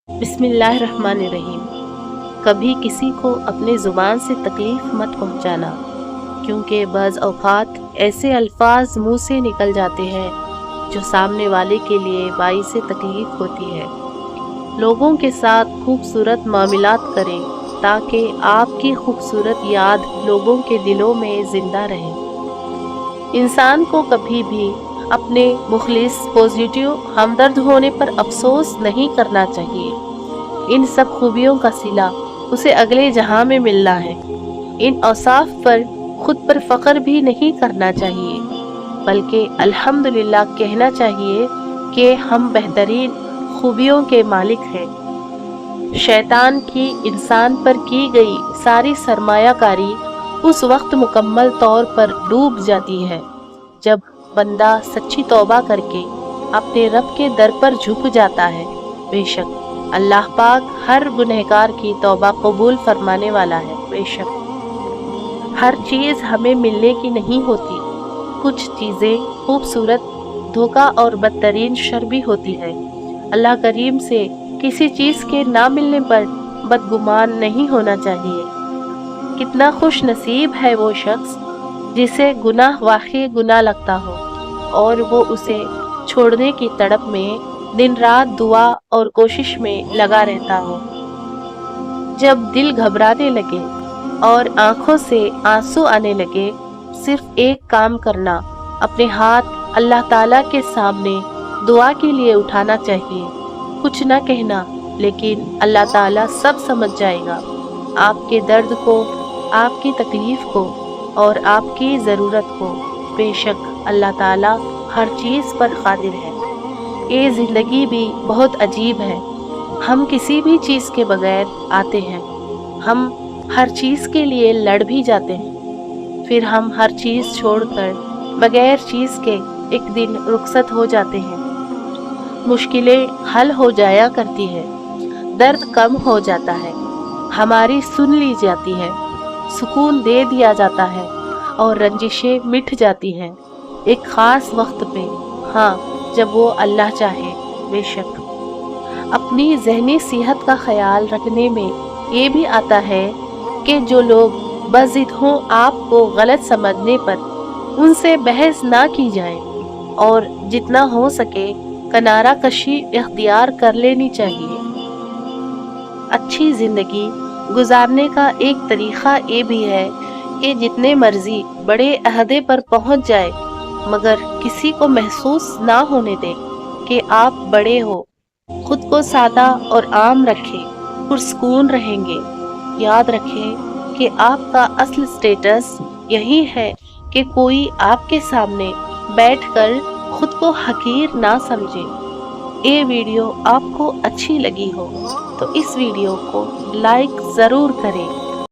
बिस्मिल्लाहिर्रहमानिर्रहीम। कभी किसी को अपने ज़ुबान से तकलीफ़ मत पहुँचाना, क्योंकि बाज़ औक़ात ऐसे अल्फाज मुँह से निकल जाते हैं जो सामने वाले के लिए बाइस तकलीफ़ होती है। लोगों के साथ खूबसूरत मामलात करें ताकि आपकी खूबसूरत याद लोगों के दिलों में ज़िंदा रहे। इंसान को कभी भी अपने मुखलिस, पॉजिटिव, हमदर्द होने पर अफसोस नहीं करना चाहिए। इन सब खूबियों का सिला उसे अगले जहां में मिलना है। इन औसाफ पर खुद पर फ़ख्र भी नहीं करना चाहिए, बल्कि अल्हम्दुलिल्लाह कहना चाहिए कि हम बेहतरीन खूबियों के मालिक हैं। शैतान की इंसान पर की गई सारी सरमायाकारी उस वक्त मुकम्मल तौर पर डूब जाती है जब बंदा सच्ची तौबा करके अपने रब के दर पर झुक जाता है। बेशक अल्लाह पाक हर गुनहगार की तौबा कबूल फरमाने वाला है। बेशक हर चीज़ हमें मिलने की नहीं होती। कुछ चीज़ें खूबसूरत, धोखा और बदतरीन शर भी होती है। अल्लाह करीम से किसी चीज़ के ना मिलने पर बदगुमान नहीं होना चाहिए। कितना खुश नसीब है वो शख्स जिसे गुनाह वाकई गुनाह लगता हो और वो उसे छोड़ने की तड़प में दिन रात दुआ और कोशिश में लगा रहता हो। जब दिल घबराने लगे और आंखों से आंसू आने लगे, सिर्फ एक काम करना, अपने हाथ अल्लाह ताला के सामने दुआ के लिए उठाना चाहिए। कुछ ना कहना, लेकिन अल्लाह ताला सब समझ जाएगा, आपके दर्द को, आपकी तकलीफ को और आपकी ज़रूरत को। बेशक अल्लाह ताला हर चीज़ पर कादिर है। ये ज़िंदगी भी बहुत अजीब है। हम किसी भी चीज़ के बगैर आते हैं, हम हर चीज़ के लिए लड़ भी जाते हैं, फिर हम हर चीज़ छोड़कर बगैर चीज़ के एक दिन रुखसत हो जाते हैं। मुश्किलें हल हो जाया करती है, दर्द कम हो जाता है, हमारी सुन ली जाती है, सुकून दे दिया जाता है और रंजिशें मिट जाती हैं एक ख़ास वक्त पे। हाँ, जब वो अल्लाह चाहे। बेशक अपनी ज़हनी सेहत का ख्याल रखने में ये भी आता है कि जो लोग बज़िद हों, आपको गलत समझने पर उनसे बहस ना की जाए और जितना हो सके किनारा कशी इख्तियार कर लेनी चाहिए। अच्छी ज़िंदगी गुजारने का एक तरीक़ा ये भी है कि जितने मर्जी बड़े अहदे पर पहुंच जाए, मगर किसी को महसूस ना होने दें कि आप बड़े हो। खुद को सादा और आम रखें, पुरसकून रहेंगे। याद रखें कि आपका असल स्टेटस यही है कि कोई आपके सामने बैठकर खुद को हकीर ना समझे। ये वीडियो आपको अच्छी लगी हो तो इस वीडियो को लाइक ज़रूर करें।